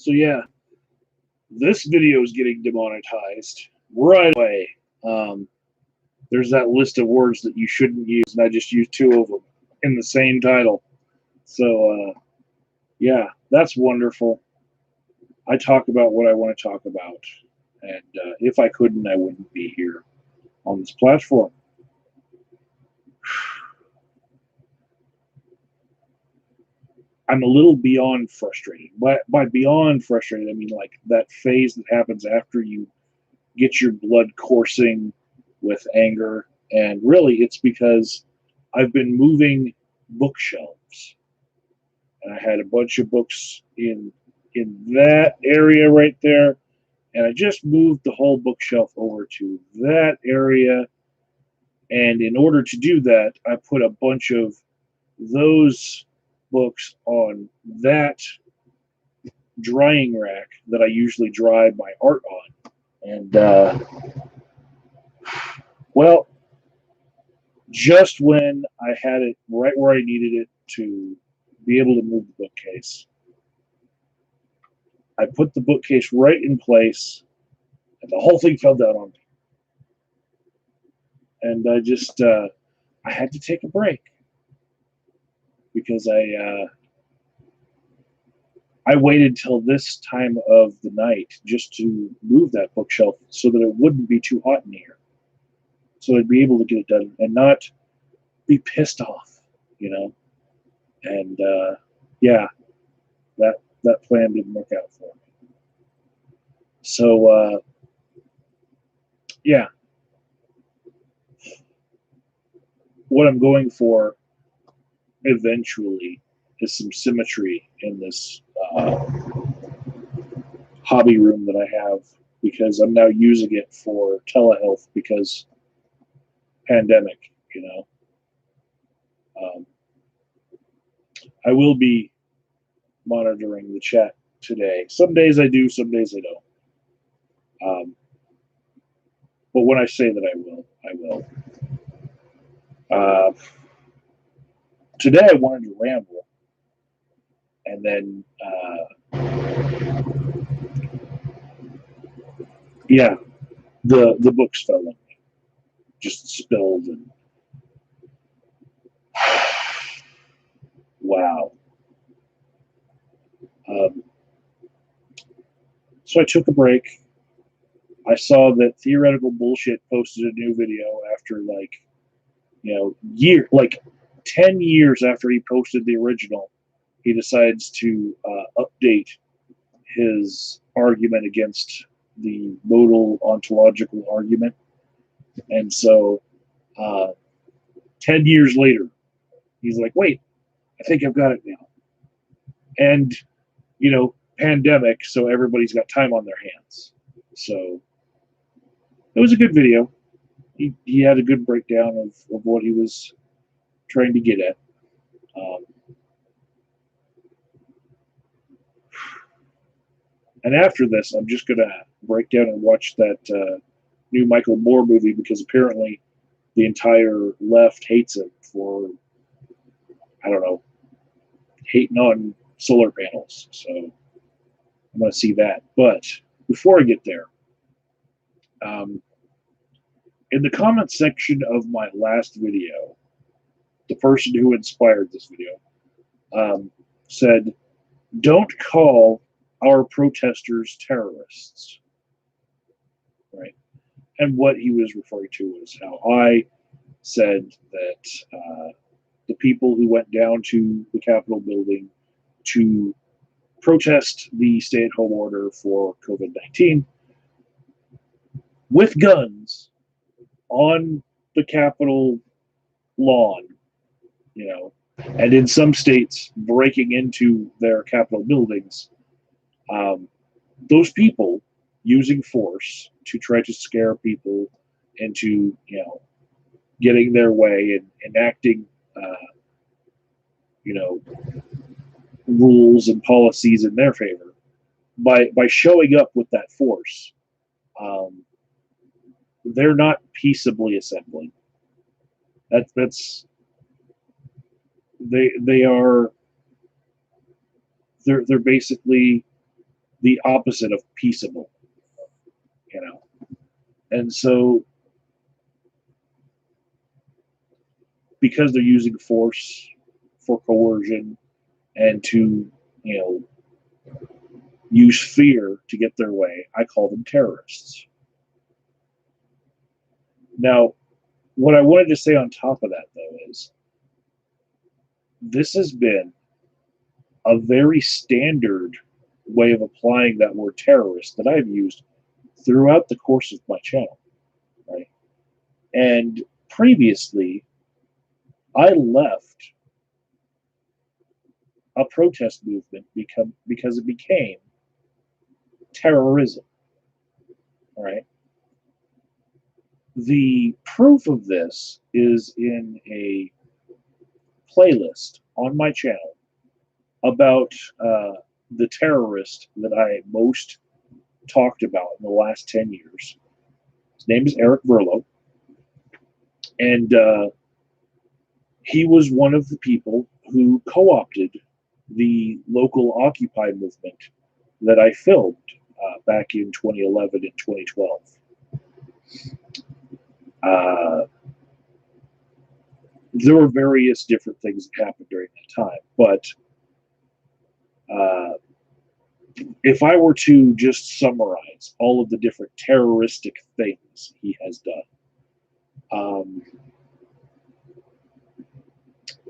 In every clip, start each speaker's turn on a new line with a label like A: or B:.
A: So yeah, this video is getting demonetized right away. Um, there's that list of words that you shouldn't use, and I just used two of them in the same title. So yeah, that's wonderful. I talk about what I want to talk about, and if I couldn't, I wouldn't be here on this platform. I'm a little beyond frustrated. By beyond frustrated, I mean like that phase that happens after you get your blood coursing with anger. And really, it's because I've been moving bookshelves, and I had a bunch of books in that area right there, and I just moved the whole bookshelf over to that area. And in order to do that, I put a bunch of those books on that drying rack that I usually dry my art on. And well, just when I had it right where I needed it to be able to move the bookcase, I put the bookcase right in place, and the whole thing fell down on me. And I had to take a break because I waited till this time of the night just to move that bookshelf so that it wouldn't be too hot in here, so I'd be able to get it done and not be pissed off, you know. And yeah, that plan didn't work out for me. So yeah, what I'm going for eventually is some symmetry in this hobby room that I have, because I'm now using it for telehealth because pandemic, you know. Um, I will be monitoring the chat today. Some days I do, some days I don't. But when I say that I will, I will. Today I wanted to ramble, and then yeah, the books fell on me, just spilled, and wow. Um, so I took a break. I saw that Theoretical Bullshit posted a new video after like 10 years after he posted the original. He decides to update his argument against the modal ontological argument. And so 10 years later, he's like, wait, I think I've got it now. And, pandemic, so everybody's got time on their hands. So it was a good video. He had a good breakdown of what he was trying to get at. And after this, I'm just going to break down and watch that new Michael Moore movie, because apparently the entire left hates him for, I don't know, hating on solar panels. So I'm going to see that. But before I get there, in the comments section of my last video, the person who inspired this video said, "Don't call our protesters terrorists." Right? And what he was referring to was how I said that the people who went down to the Capitol building to protest the stay-at-home order for COVID-19 with guns on the Capitol lawn, and in some states breaking into their Capitol buildings, those people using force to try to scare people into, getting their way and enacting, rules and policies in their favor by showing up with that force. They're not peaceably assembling. That's they are they're basically the opposite of peaceable, you know. And so, because they're using force for coercion and to, you know, use fear to get their way, I call them terrorists. Now, what I wanted to say on top of that, though, is this has been a very standard way of applying that word terrorist that I've used throughout the course of my channel, right? And previously, I left a protest movement because it became terrorism, right? The proof of this is in a playlist on my channel about the terrorist that I most talked about in the last 10 years. His name is Eric Verlo, and he was one of the people who co-opted the local Occupy movement that I filmed back in 2011 and 2012. There were various different things that happened during that time, but if I were to just summarize all of the different terroristic things he has done,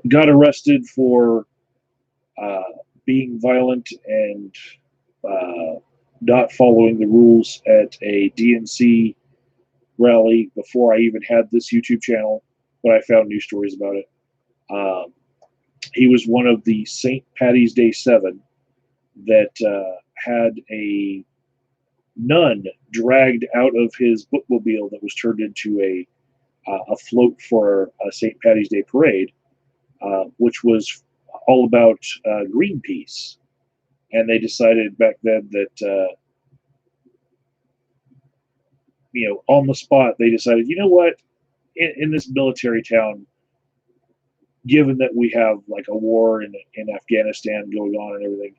A: got arrested for being violent and not following the rules at a DNC rally before I even had this YouTube channel, but I found news stories about it. He was one of the St. Patty's Day 7 that had a nun dragged out of his bookmobile that was turned into a float for a St. Patty's Day parade, which was all about Greenpeace. And they decided back then that, on the spot, they decided, you know what, in this military town, given that we have like a war in Afghanistan going on and everything,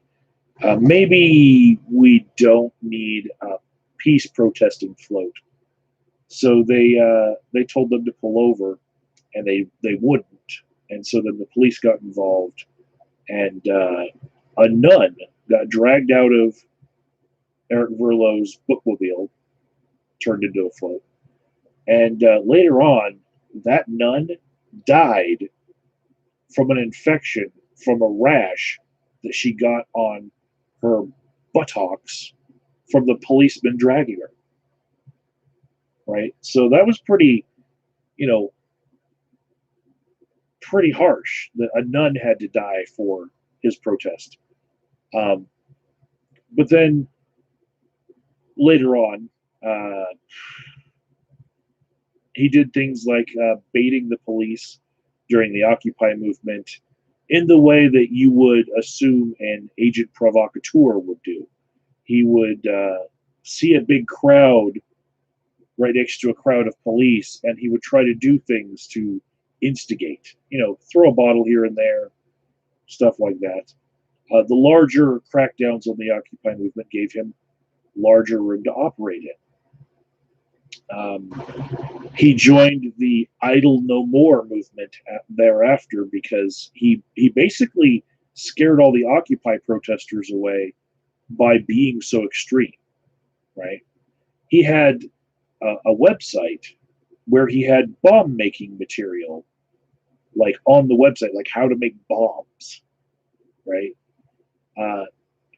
A: maybe we don't need a peace protesting float. So they told them to pull over, and they wouldn't. And so then the police got involved, and a nun got dragged out of Eric Verlo's bookmobile, turned into a float. And later on, that nun died from an infection from a rash that she got on her buttocks from the policeman dragging her. Right? So that was pretty, pretty harsh that a nun had to die for his protest. But then later on, he did things like baiting the police during the Occupy movement in the way that you would assume an agent provocateur would do. He would see a big crowd right next to a crowd of police, and he would try to do things to instigate, throw a bottle here and there, stuff like that. The larger crackdowns on the Occupy movement gave him larger room to operate in. He joined the Idle No More movement thereafter because he basically scared all the Occupy protesters away by being so extreme, right? He had a website where he had bomb making material, like on the website, like how to make bombs, right?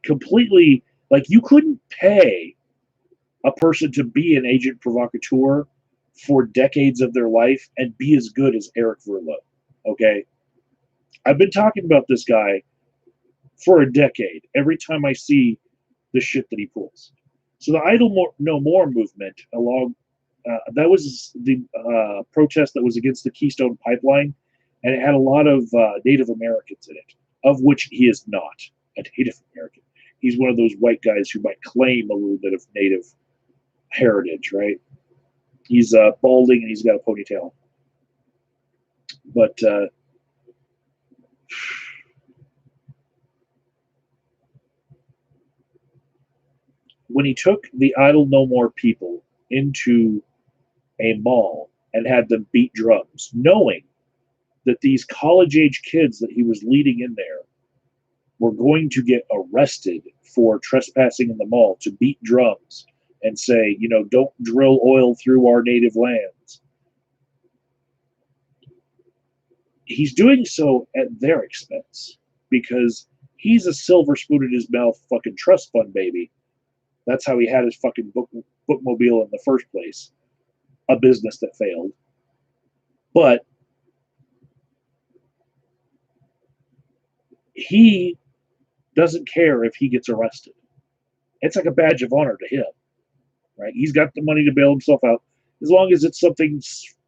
A: Completely, like you couldn't pay a person to be an agent provocateur for decades of their life and be as good as Eric Verlo. Okay, I've been talking about this guy for a decade. Every time I see the shit that he pulls. So the Idle No More movement, that was the protest that was against the Keystone Pipeline, and it had a lot of Native Americans in it, of which he is not a Native American. He's one of those white guys who might claim a little bit of Native heritage, right? He's balding and he's got a ponytail. But when he took the Idle No More people into a mall and had them beat drums, knowing that these college age kids that he was leading in there were going to get arrested for trespassing in the mall, to beat drums and say, don't drill oil through our native lands. He's doing so at their expense because he's a silver spoon in his mouth fucking trust fund baby. That's how he had his fucking bookmobile in the first place, a business that failed. But he doesn't care if he gets arrested. It's like a badge of honor to him, right? He's got the money to bail himself out. As long as it's something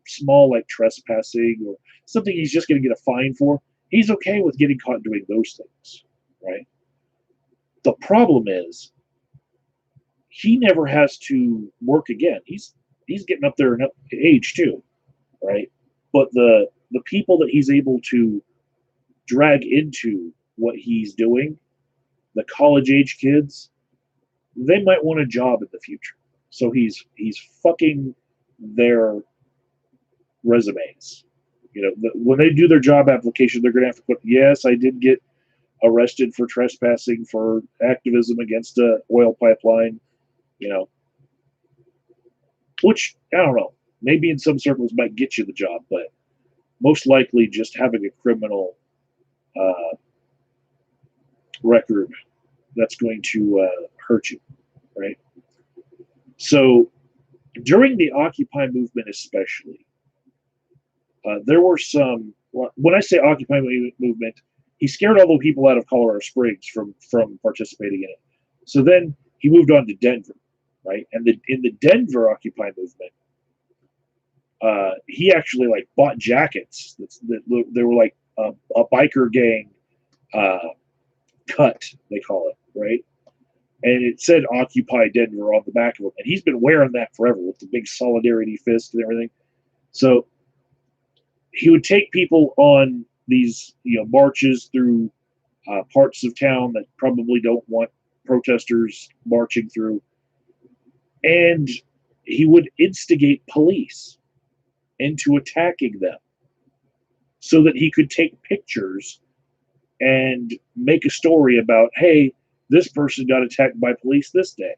A: small like trespassing or something he's just going to get a fine for, he's okay with getting caught doing those things, right? The problem is he never has to work again. He's getting up there in age too, right? But the people that he's able to drag into what he's doing, the college age kids, they might want a job in the future. So he's fucking their resumes. When they do their job application, they're going to have to put, yes, I did get arrested for trespassing for activism against a oil pipeline, which, I don't know, maybe in some circles might get you the job, but most likely just having a criminal record, that's going to hurt you, right? So during the Occupy movement especially, there were some, when I say Occupy movement, he scared all the people out of Colorado Springs from participating in it. So then he moved on to Denver, right? And in the Denver Occupy movement, he actually like bought jackets that they were like a biker gang cut, they call it, right? And it said Occupy Denver on the back of him. And he's been wearing that forever with the big solidarity fist and everything. So he would take people on these marches through parts of town that probably don't want protesters marching through. And he would instigate police into attacking them so that he could take pictures and make a story about, hey, this person got attacked by police this day,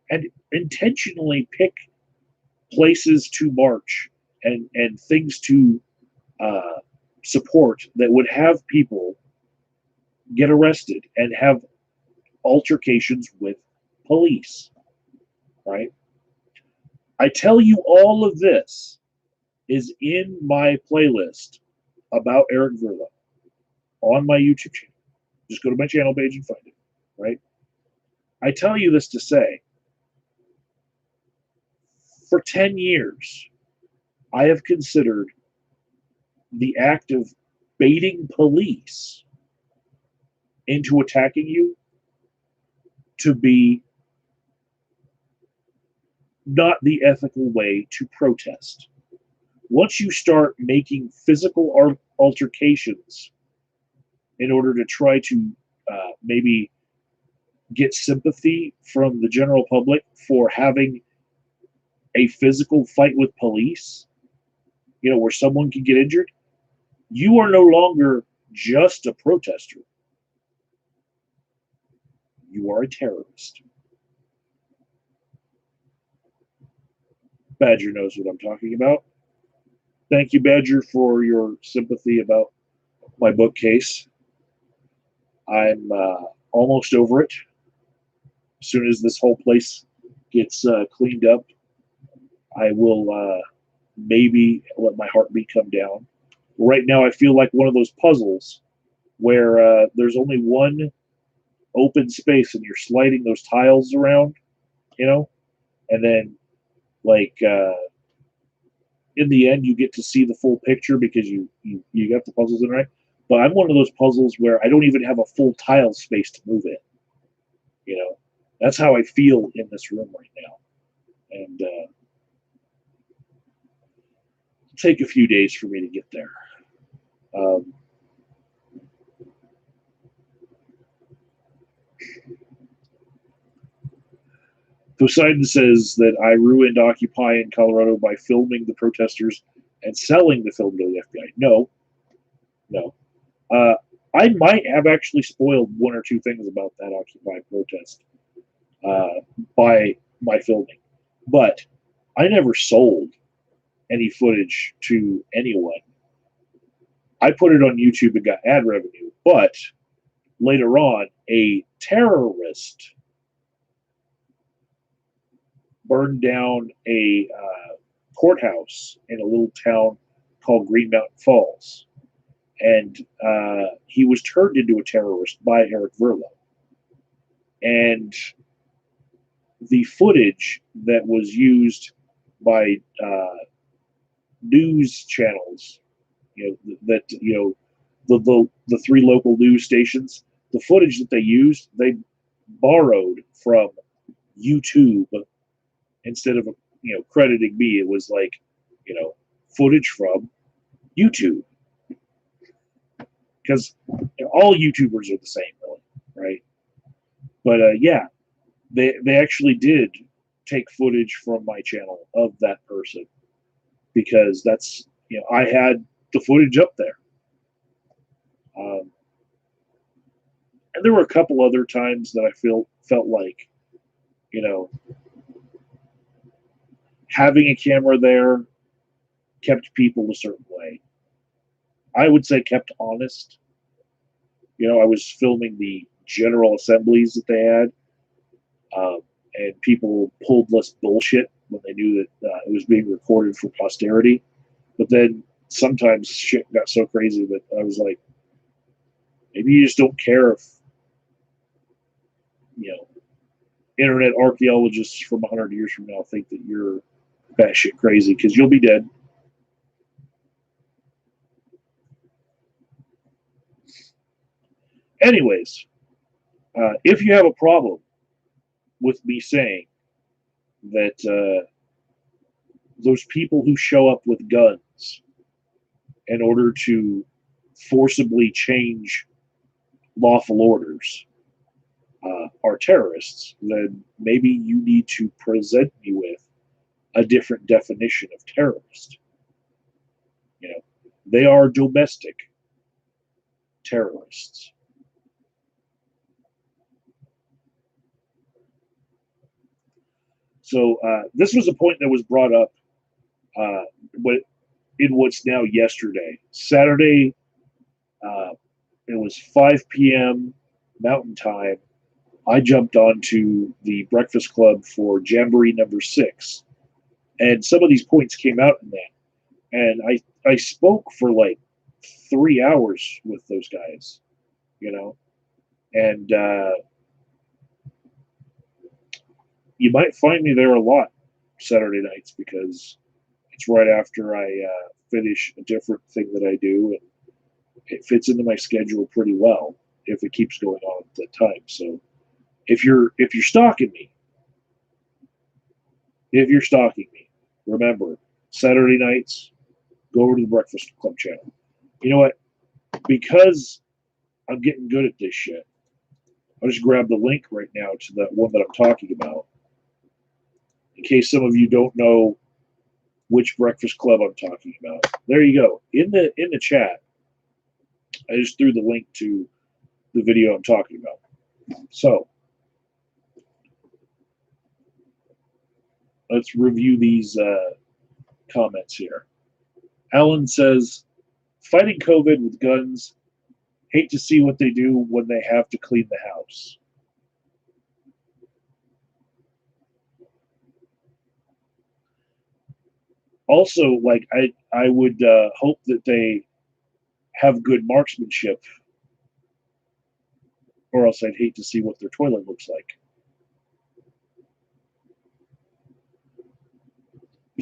A: and intentionally pick places to march and things to support that would have people get arrested and have altercations with police, right? I tell you, all of this is in my playlist about Eric Verla on my YouTube channel. Just go to my channel page and find it, right? I tell you this to say, for 10 years, I have considered the act of baiting police into attacking you to be not the ethical way to protest. Once you start making physical altercations in order to try to maybe get sympathy from the general public for having a physical fight with police, where someone can get injured, you are no longer just a protester. You are a terrorist. Badger knows what I'm talking about. Thank you, Badger, for your sympathy about my bookcase. I'm almost over it. As soon as this whole place gets cleaned up, I will maybe let my heartbeat come down. Right now, I feel like one of those puzzles where there's only one open space and you're sliding those tiles around, and then like in the end you get to see the full picture because you got the puzzles in right. But I'm one of those puzzles where I don't even have a full tile space to move in. That's how I feel in this room right now, and it'll take a few days for me to get there. Poseidon says that I ruined Occupy in Colorado by filming the protesters and selling the film to the FBI. No, no. Uh, I might have actually spoiled one or two things about that Occupy protest by my filming, but I never sold any footage to anyone. I put it on YouTube and got ad revenue, but later on, a terrorist burned down a courthouse in a little town called Green Mountain Falls. And he was turned into a terrorist by Eric Verlo. And the footage that was used by news channels, the three local news stations, the footage that they used, they borrowed from YouTube instead of crediting me. It was like footage from YouTube, because all YouTubers are the same, really, right? But yeah, they actually did take footage from my channel of that person, because that's I had the footage up there. And there were a couple other times that I felt like having a camera there kept people a certain way. I would say kept honest. I was filming the general assemblies that they had, and people pulled less bullshit when they knew that it was being recorded for posterity. But then sometimes shit got so crazy that I was like, maybe you just don't care if internet archaeologists from 100 years from now think that you're batshit crazy, because you'll be dead. Anyways, if you have a problem with me saying that those people who show up with guns in order to forcibly change lawful orders are terrorists, then maybe you need to present me with a different definition of terrorist. They are domestic terrorists. So this was a point that was brought up in what's now yesterday. Saturday, it was 5 p.m. Mountain Time. I jumped onto the Breakfast Club for Jamboree number 6. And some of these points came out in that. And I spoke for like 3 hours with those guys, And you might find me there a lot Saturday nights, because it's right after I finish a different thing that I do, and it fits into my schedule pretty well if it keeps going on at that time. So if you're stalking me, remember, Saturday nights, go over to the Breakfast Club channel. You know what? Because I'm getting good at this shit, I'll just grab the link right now to that one that I'm talking about, in case some of you don't know which Breakfast Club I'm talking about. There you go. In the chat, I just threw the link to the video I'm talking about. So let's review these comments here. Alan says, fighting COVID with guns, hate to see what they do when they have to clean the house. Also, like, I would hope that they have good marksmanship, or else I'd hate to see what their toilet looks like.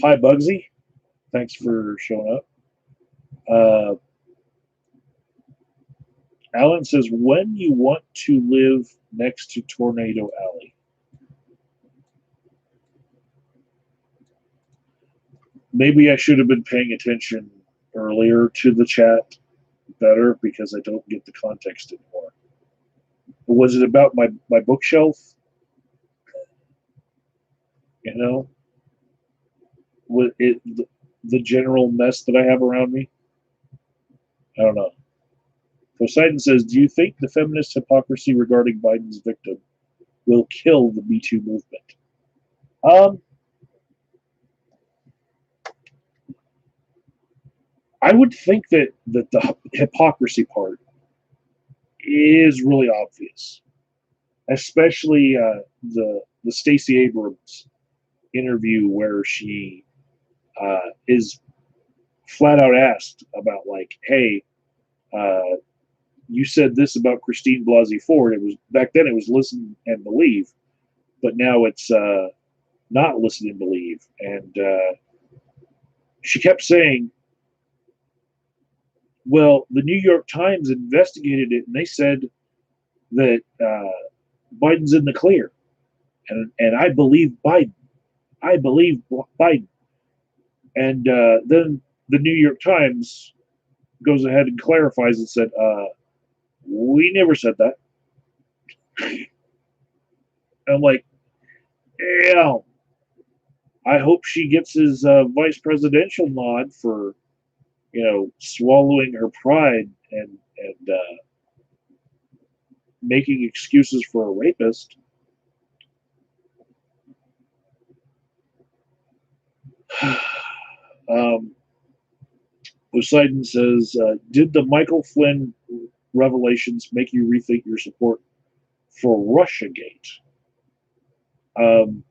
A: Hi, Bugsy. Thanks for showing up. Alan says, when you want to live next to Tornado Alley? Maybe I should have been paying attention earlier to the chat better, because I don't get the context anymore. Was it about my bookshelf? You know, with it, the general mess that I have around me. I don't know. Poseidon says, "Do you think the feminist hypocrisy regarding Biden's victim will kill the Me Too movement?" Um, I would think that the hypocrisy part is really obvious, especially the Stacey Abrams interview where she is flat out asked about like, "Hey, uh, you said this about Christine Blasey Ford. It was back then. It was listen and believe, but now it's not listen and believe." And she kept saying, "Well, the New York Times investigated it, and they said that Biden's in the clear, and I believe Biden. I believe Biden." And then the New York Times goes ahead and clarifies and said, "We never said that." And I'm like, "Yeah, I hope she gets his vice presidential nod for swallowing her pride and making excuses for a rapist." um, Poseidon says, "Did the Michael Flynn revelations make you rethink your support for RussiaGate?" Um,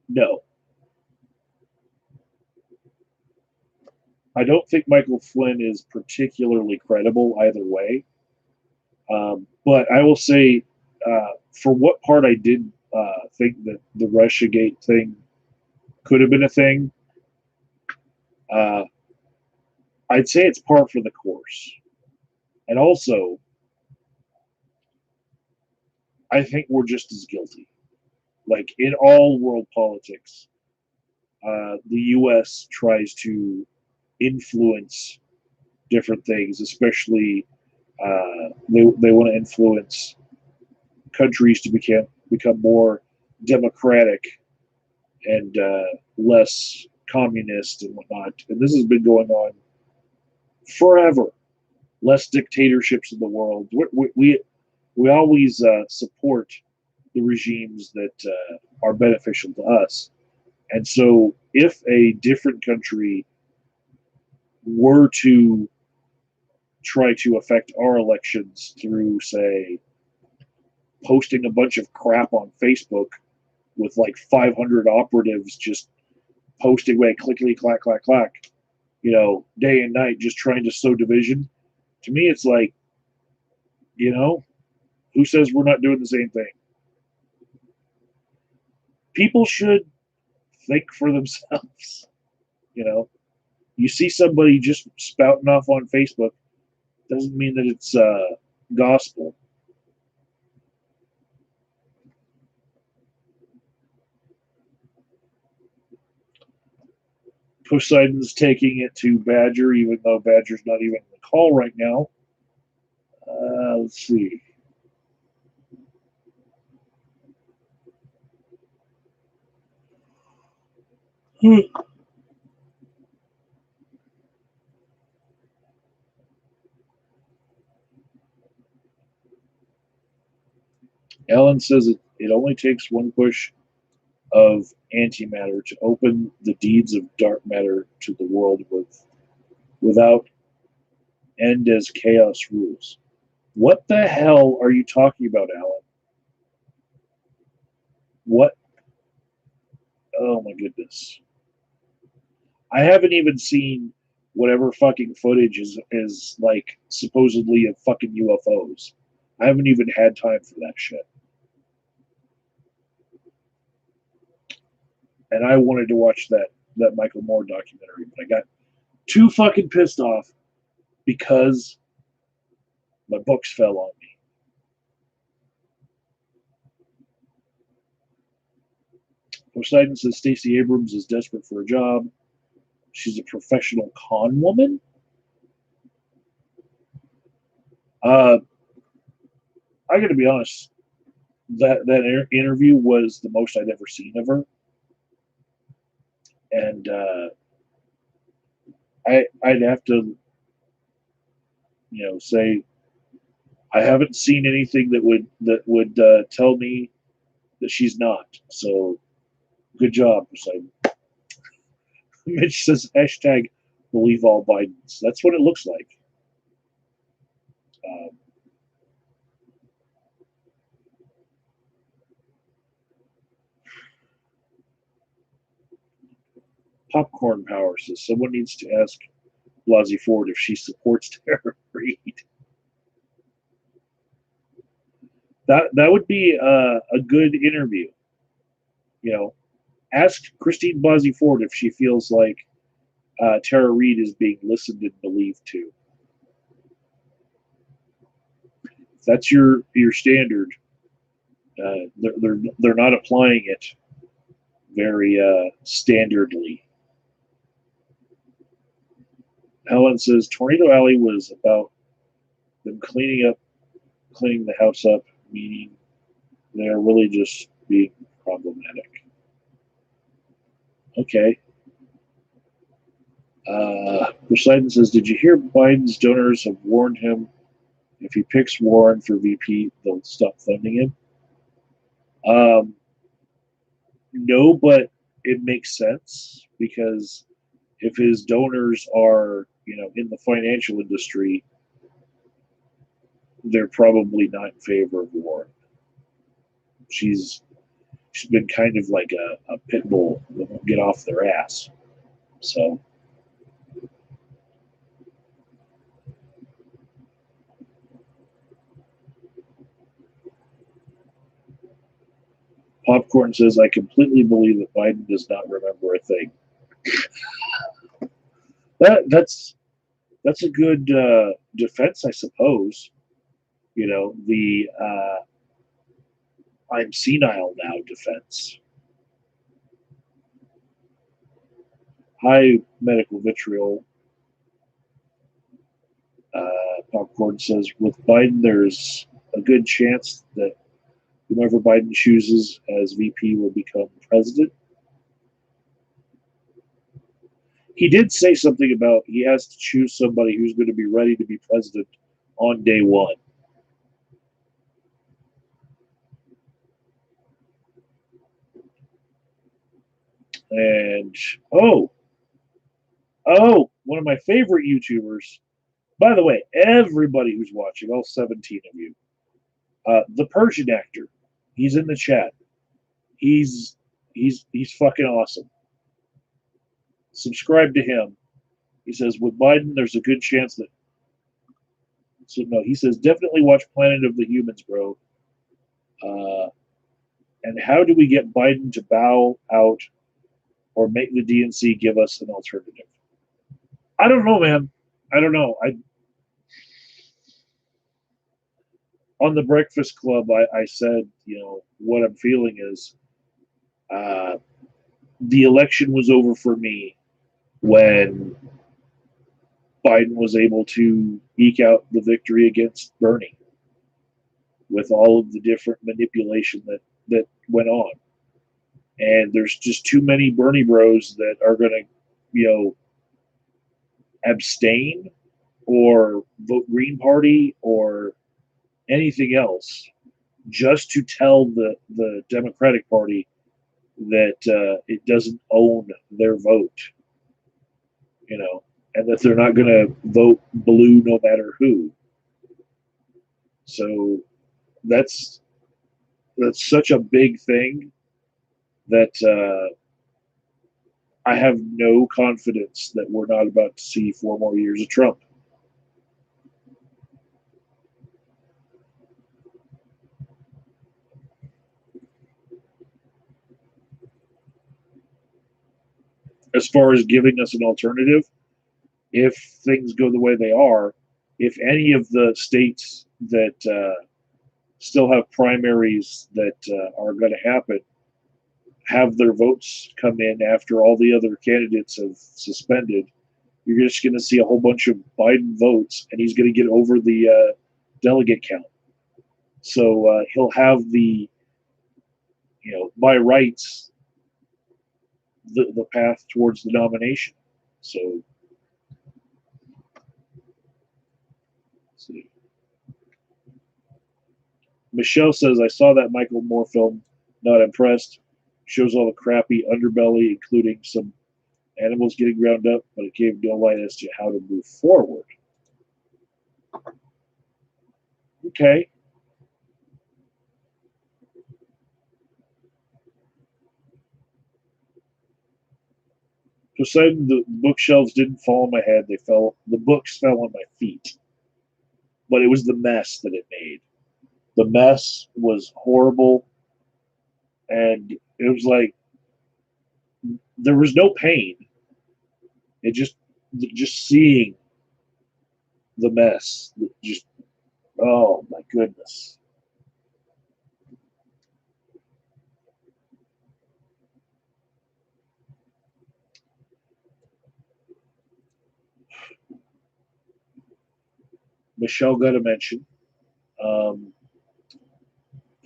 A: no, I don't think Michael Flynn is particularly credible either way. But I will say, for what part I did think that the RussiaGate thing could have been a thing, uh, I'd say it's par for the course. And also, I think we're just as guilty. Like in all world politics, the U.S. tries to influence different things, especially they want to influence countries to become more democratic and less communist and whatnot. And this has been going on forever. Less dictatorships in the world. We always support the regimes that are beneficial to us. And so, if a different country were to try to affect our elections through, say, posting a bunch of crap on Facebook with like 500 operatives just posting away, clickety clack, clack, clack, day and night, just trying to sow division. To me, it's like, you know, who says we're not doing the same thing? People should think for themselves. You know, you see somebody just spouting off on Facebook doesn't mean that it's gospel. Poseidon's taking it to Badger, even though Badger's not even in the call right now. Let's see. Alan says it only takes one push of antimatter to open the deeds of dark matter to the world without end as chaos rules. What the hell are you talking about, Alan? What? Oh my goodness. I haven't even seen whatever fucking footage is like supposedly of fucking UFOs. I haven't even had time for that shit. And I wanted to watch that Michael Moore documentary, but I got too fucking pissed off because my books fell on me. Poseidon says Stacey Abrams is desperate for a job. She's a professional con woman. Uh, I got to be honest. That interview was the most I'd ever seen of her, and I'd have to say I haven't seen anything that would tell me that she's not. So good job, Poseidon. Mitch says hashtag believe all Bidens. That's what it looks like. Um, Popcorn Power says someone needs to ask Blasey Ford if she supports Tara Reid. That would be a good interview. You know, ask Christine Blasey Ford if she feels like Tara Reid is being listened and believed to. If that's your standard, they're not applying it very standardly. Helen says Tornado Alley was about them cleaning the house up, meaning they're really just being problematic. Okay. Poseidon says, did you hear Biden's donors have warned him if he picks Warren for VP, they'll stop funding him? No, but it makes sense because if his donors are, in the financial industry, they're probably not in favor of Warren. She's been kind of like a pit bull that won't get off their ass. So Popcorn says, I completely believe that Biden does not remember a thing. That's a good defense, I suppose. The I'm senile now defense. High medical vitriol. Popcorn says, with Biden, there's a good chance that whomever Biden chooses as VP will become president. He did say something about he has to choose somebody who's going to be ready to be president on day one. And one of my favorite YouTubers. By the way, everybody who's watching, all 17 of you, the Persian actor, he's in the chat. He's fucking awesome. Subscribe to him. He says with Biden, there's a good chance that. So no, he says definitely watch Planet of the Humans, bro. And how do we get Biden to bow out or make the DNC give us an alternative? I don't know, man. I don't know. On the Breakfast Club, I said, what I'm feeling is the election was over for me when Biden was able to eke out the victory against Bernie with all of the different manipulation that went on. And there's just too many Bernie bros that are going to, abstain or vote Green Party or anything else just to tell the Democratic Party that it doesn't own their vote, and that they're not going to vote blue no matter who. So that's such a big thing that I have no confidence that we're not about to see 4 more years of Trump. As far as giving us an alternative, if things go the way they are, if any of the states that still have primaries that are going to happen, have their votes come in after all the other candidates have suspended, you're just going to see a whole bunch of Biden votes, and he's going to get over the delegate count. So he'll have the, by rights, the path towards the nomination. So, let's see. Michelle says, I saw that Michael Moore film, not impressed. Shows all the crappy underbelly, including some animals getting ground up, but it gave no light as to how to move forward. Okay. Poseidon, the bookshelves didn't fall on my head. The books fell on my feet. But it was the mess that it made. The mess was horrible. And it was like, there was no pain. It just seeing the mess, just, oh my goodness. Michelle got a mention. Um,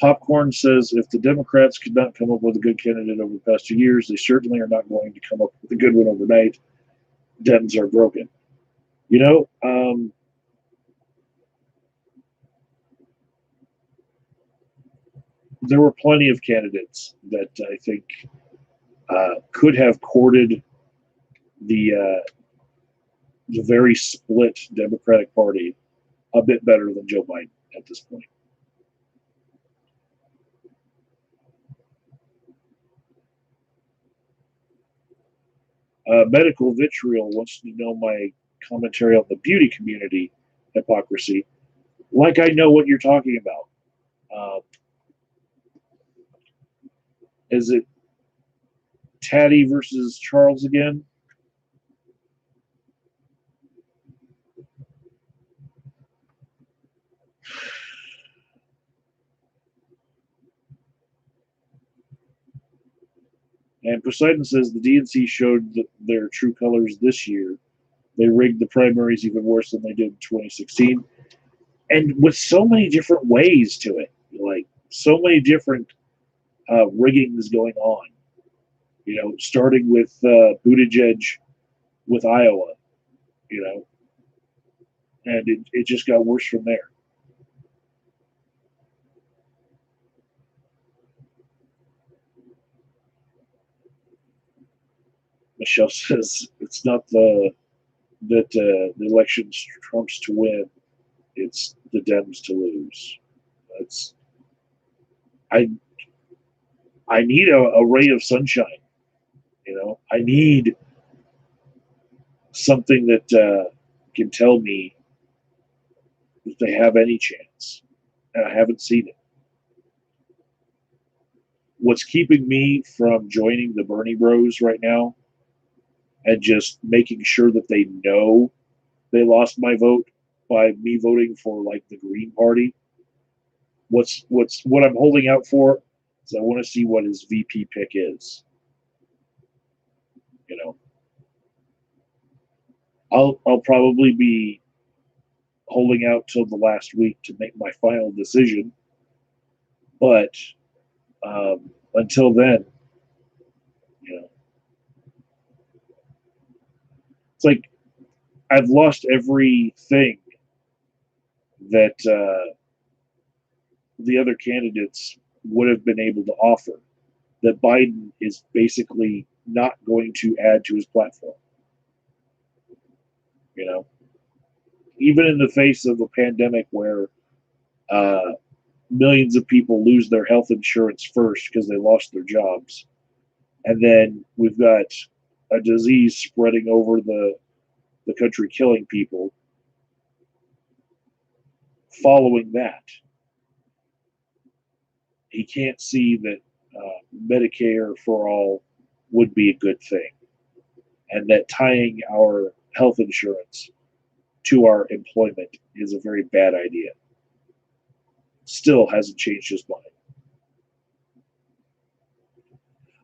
A: Popcorn says if the Democrats could not come up with a good candidate over the past 2 years, they certainly are not going to come up with a good one overnight. Dems are broken. You know, there were plenty of candidates that I think could have courted the the very split Democratic Party a bit better than Joe Biden at this point. Medical Vitriol wants to know my commentary on the beauty community hypocrisy. Like I know what you're talking about. Is it Taddy versus Charles again? And Poseidon says the DNC showed their true colors this year. They rigged the primaries even worse than they did in 2016. And with so many different ways to it, like so many different riggings going on. Starting with Buttigieg with Iowa, you know, and it just got worse from there. Michelle says it's not the election's Trump's to win; it's the Dems to lose. That's I I need a ray of sunshine. I need something that can tell me if they have any chance, and I haven't seen it. What's keeping me from joining the Bernie Bros right now and just making sure that they know they lost my vote by me voting for like the Green Party. What I'm holding out for is I want to see what his VP pick is. You know, I'll probably be holding out till the last week to make my final decision, but until then, you know, it's like I've lost everything that the other candidates would have been able to offer. That Biden is basically not going to add to his platform. You know, even in the face of a pandemic where uh, millions of people lose their health insurance first because they lost their jobs, and then we've got a disease spreading over the country, killing people. Following that, he can't see that Medicare for all would be a good thing, and that tying our health insurance to our employment is a very bad idea. Still hasn't changed his mind.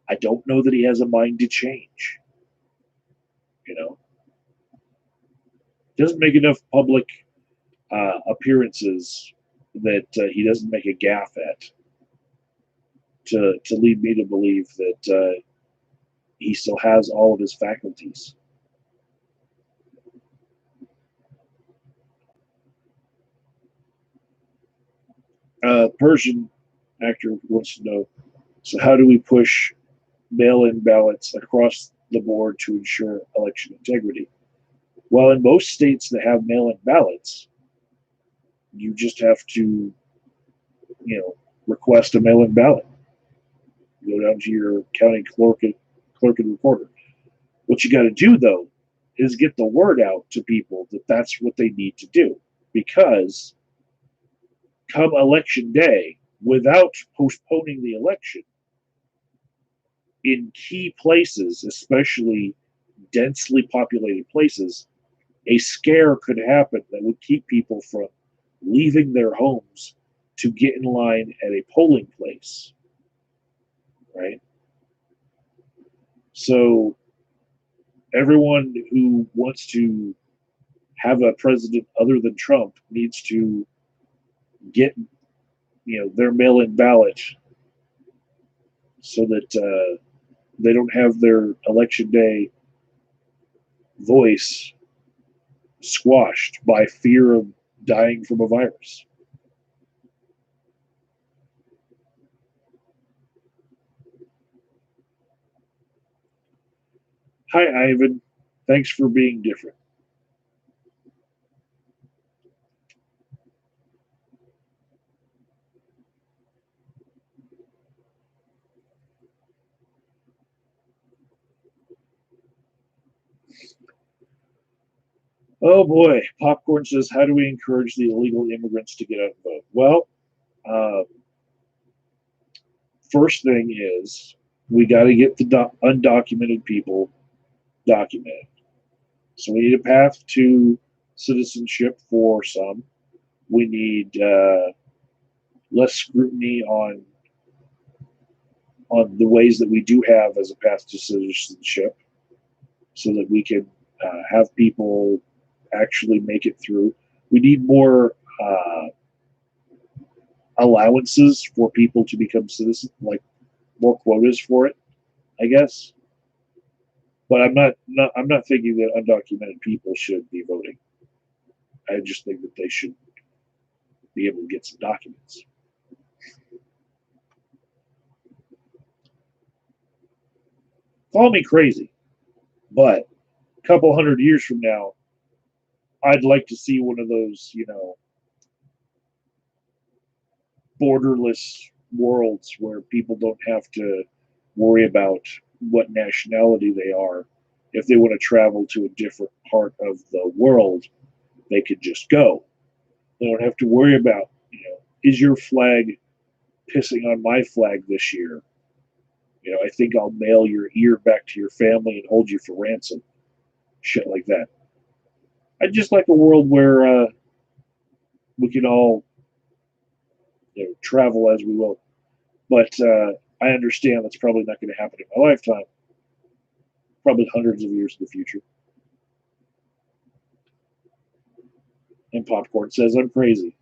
A: I don't know that he has a mind to change. You know, doesn't make enough public appearances that he doesn't make a gaffe at to lead me to believe that he still has all of his faculties. Persian actor wants to know, so how do we push mail-in ballots across the board to ensure election integrity? Well, in most states that have mail-in ballots, you just have to, request a mail-in ballot. Go down to your county clerk and recorder. What you got to do though is get the word out to people that that's what they need to do, because come election day, without postponing the election, in key places, especially densely populated places, a scare could happen that would keep people from leaving their homes to get in line at a polling place, right? So everyone who wants to have a president other than Trump needs to get their mail-in ballot so that they don't have their election day voice squashed by fear of dying from a virus. Hi, Ivan. Thanks for being different. Oh boy, Popcorn says, how do we encourage the illegal immigrants to get out and vote? Well, uh, first thing is we got to get the undocumented people documented. So we need a path to citizenship for some. We need less scrutiny on the ways that we do have as a path to citizenship, so that we can have people actually make it through. We need more allowances for people to become citizens, like more quotas for it, I guess. But I'm not thinking that undocumented people should be voting. I just think that they should be able to get some documents. Call me crazy, but a couple hundred years from now, I'd like to see one of those, borderless worlds where people don't have to worry about what nationality they are. If they want to travel to a different part of the world, they could just go. They don't have to worry about, is your flag pissing on my flag this year? I think I'll mail your ear back to your family and hold you for ransom. Shit like that. I'd just like a world where we can all, travel as we will. But I understand that's probably not going to happen in my lifetime. Probably hundreds of years in the future. And Popcorn says I'm crazy.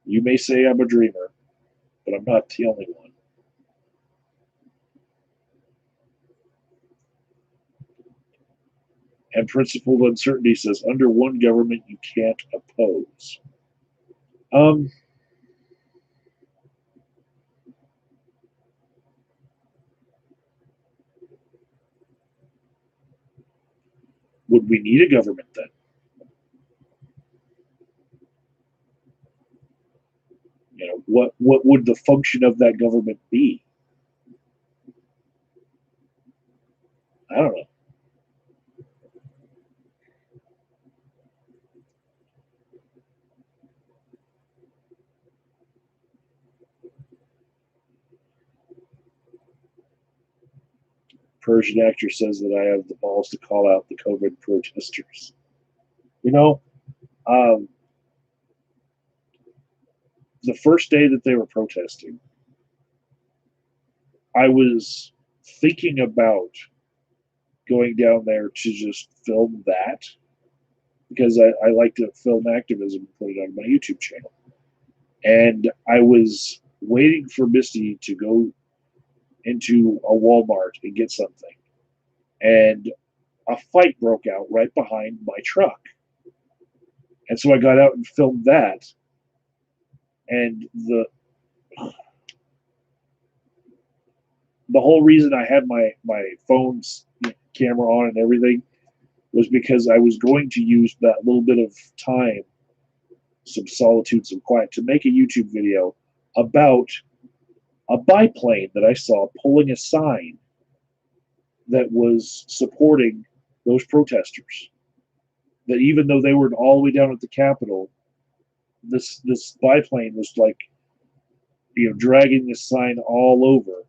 A: You may say I'm a dreamer, but I'm not the only one. And Principled Uncertainty says, under one government you can't oppose. Um, would we need a government then? What would the function of that government be? I don't know. Persian actor says that I have the balls to call out the COVID protesters. You know, um, the first day that they were protesting, I was thinking about going down there to just film that because I like to film activism and put it on my YouTube channel. And I was waiting for Misty to go into a Walmart and get something. And a fight broke out right behind my truck. And so I got out and filmed that. And the whole reason I had my phone's camera on and everything was because I was going to use that little bit of time, some solitude, some quiet, to make a YouTube video about a biplane that I saw pulling a sign that was supporting those protesters. That even though they were all the way down at the Capitol, this biplane was like, dragging this sign all over,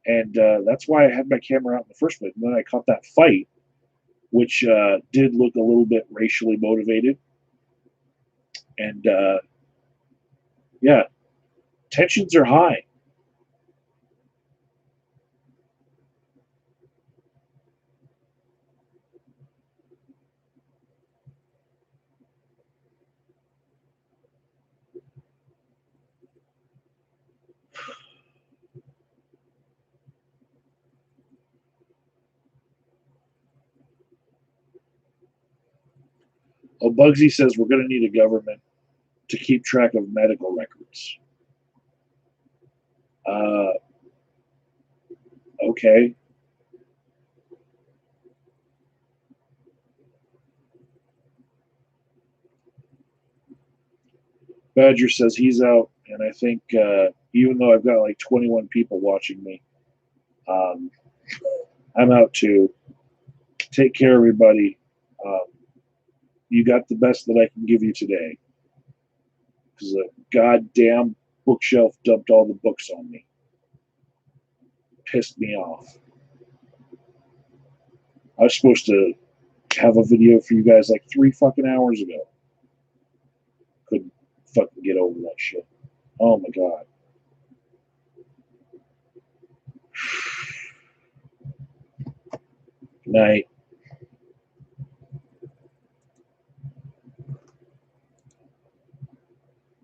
A: and that's why I had my camera out in the first place. And then I caught that fight, which did look a little bit racially motivated, and yeah, tensions are high. Oh, Bugsy says we're going to need a government to keep track of medical records. Uh, okay. Badger says he's out, and I think even though I've got like 21 people watching me, um, I'm out too. Take care, everybody. Um, you got the best that I can give you today. Because the goddamn bookshelf dumped all the books on me. Pissed me off. I was supposed to have a video for you guys like 3 fucking hours ago. Couldn't fucking get over that shit. Oh my god. Good night.